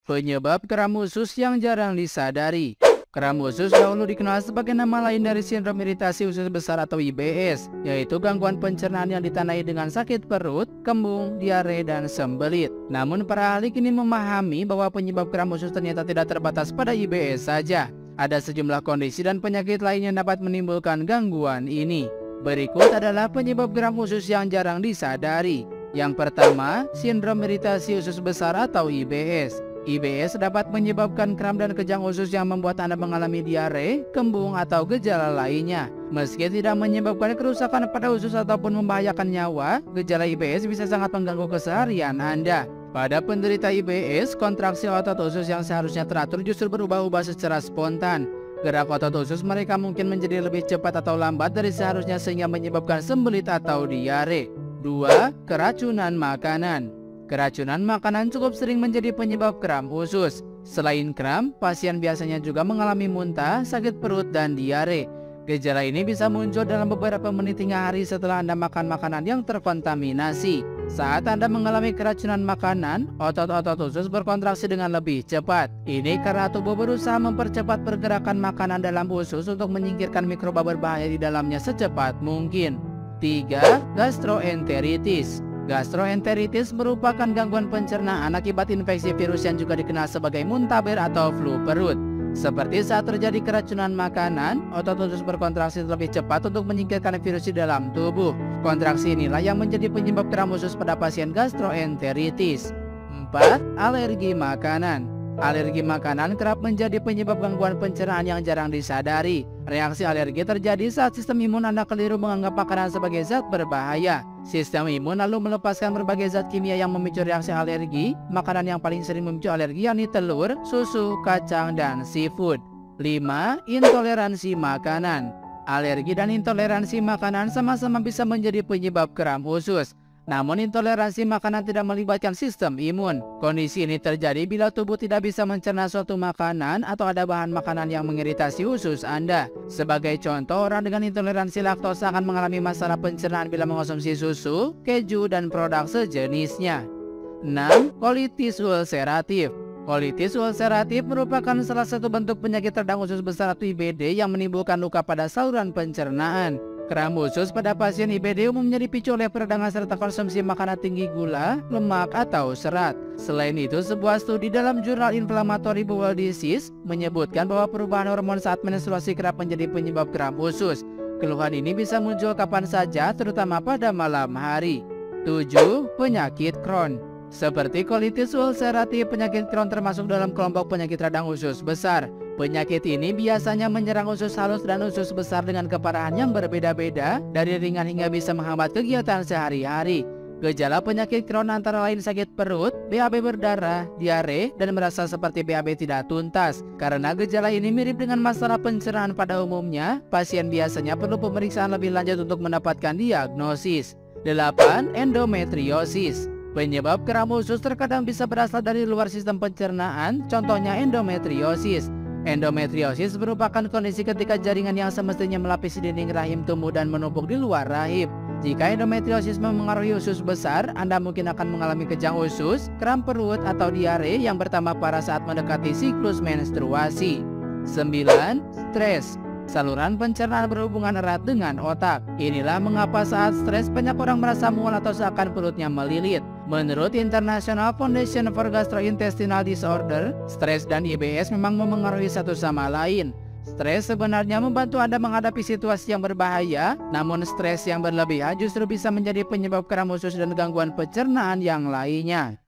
Penyebab kram usus yang jarang disadari. Kram usus dahulu dikenal sebagai nama lain dari sindrom iritasi usus besar atau IBS, yaitu gangguan pencernaan yang ditandai dengan sakit perut, kembung, diare, dan sembelit. Namun para ahli kini memahami bahwa penyebab kram usus ternyata tidak terbatas pada IBS saja. Ada sejumlah kondisi dan penyakit lain yang dapat menimbulkan gangguan ini. Berikut adalah penyebab kram usus yang jarang disadari. Yang pertama, sindrom iritasi usus besar atau IBS. IBS dapat menyebabkan kram dan kejang usus yang membuat Anda mengalami diare, kembung, atau gejala lainnya. Meski tidak menyebabkan kerusakan pada usus ataupun membahayakan nyawa, gejala IBS bisa sangat mengganggu keseharian Anda. Pada penderita IBS, kontraksi otot usus yang seharusnya teratur justru berubah-ubah secara spontan. Gerak otot usus mereka mungkin menjadi lebih cepat atau lambat dari seharusnya sehingga menyebabkan sembelit atau diare. 2. Keracunan makanan. Keracunan makanan cukup sering menjadi penyebab kram usus. Selain kram, pasien biasanya juga mengalami muntah, sakit perut, dan diare. Gejala ini bisa muncul dalam beberapa menit hingga hari setelah Anda makan makanan yang terkontaminasi. Saat Anda mengalami keracunan makanan, otot-otot usus berkontraksi dengan lebih cepat. Ini karena tubuh berusaha mempercepat pergerakan makanan dalam usus untuk menyingkirkan mikroba berbahaya di dalamnya secepat mungkin. 3. Gastroenteritis. Gastroenteritis merupakan gangguan pencernaan akibat infeksi virus yang juga dikenal sebagai muntaber atau flu perut. Seperti saat terjadi keracunan makanan, otot usus berkontraksi lebih cepat untuk menyingkirkan virus di dalam tubuh. Kontraksi inilah yang menjadi penyebab kram usus pada pasien gastroenteritis. 4. Alergi makanan. Alergi makanan kerap menjadi penyebab gangguan pencernaan yang jarang disadari. Reaksi alergi terjadi saat sistem imun Anda keliru menganggap makanan sebagai zat berbahaya. Sistem imun lalu melepaskan berbagai zat kimia yang memicu reaksi alergi. Makanan yang paling sering memicu alergi yakni telur, susu, kacang, dan seafood. 5. Intoleransi makanan. Alergi dan intoleransi makanan sama-sama bisa menjadi penyebab kram usus. Namun intoleransi makanan tidak melibatkan sistem imun. Kondisi ini terjadi bila tubuh tidak bisa mencerna suatu makanan atau ada bahan makanan yang mengiritasi usus Anda. Sebagai contoh, orang dengan intoleransi laktosa akan mengalami masalah pencernaan bila mengonsumsi susu, keju, dan produk sejenisnya. 6. Kolitis ulceratif. Kolitis ulceratif merupakan salah satu bentuk penyakit radang usus besar atau IBD yang menimbulkan luka pada saluran pencernaan. Kram usus pada pasien IBD umumnya dipicu oleh peradangan serta konsumsi makanan tinggi gula, lemak, atau serat. Selain itu, sebuah studi dalam jurnal Inflammatory Bowel Disease menyebutkan bahwa perubahan hormon saat menstruasi kerap menjadi penyebab kram usus. Keluhan ini bisa muncul kapan saja, terutama pada malam hari. 7. Penyakit Crohn. Seperti kolitis ulceratif, penyakit Crohn termasuk dalam kelompok penyakit radang usus besar. Penyakit ini biasanya menyerang usus halus dan usus besar dengan keparahan yang berbeda-beda, dari ringan hingga bisa menghambat kegiatan sehari-hari. Gejala penyakit Crohn antara lain sakit perut, BAB berdarah, diare, dan merasa seperti BAB tidak tuntas. Karena gejala ini mirip dengan masalah pencernaan pada umumnya, pasien biasanya perlu pemeriksaan lebih lanjut untuk mendapatkan diagnosis. 8. Endometriosis. Penyebab kram usus terkadang bisa berasal dari luar sistem pencernaan, contohnya endometriosis. Endometriosis merupakan kondisi ketika jaringan yang semestinya melapisi dinding rahim tumbuh dan menumpuk di luar rahim. Jika endometriosis memengaruhi usus besar, Anda mungkin akan mengalami kejang usus, kram perut, atau diare yang bertambah parah saat mendekati siklus menstruasi. 9. Stres. Saluran pencernaan berhubungan erat dengan otak. Inilah mengapa saat stres banyak orang merasa mual atau seakan perutnya melilit. Menurut International Foundation for Gastrointestinal Disorder, stres dan IBS memang memengaruhi satu sama lain. Stres sebenarnya membantu Anda menghadapi situasi yang berbahaya, namun stres yang berlebihan justru bisa menjadi penyebab kram usus dan gangguan pencernaan yang lainnya.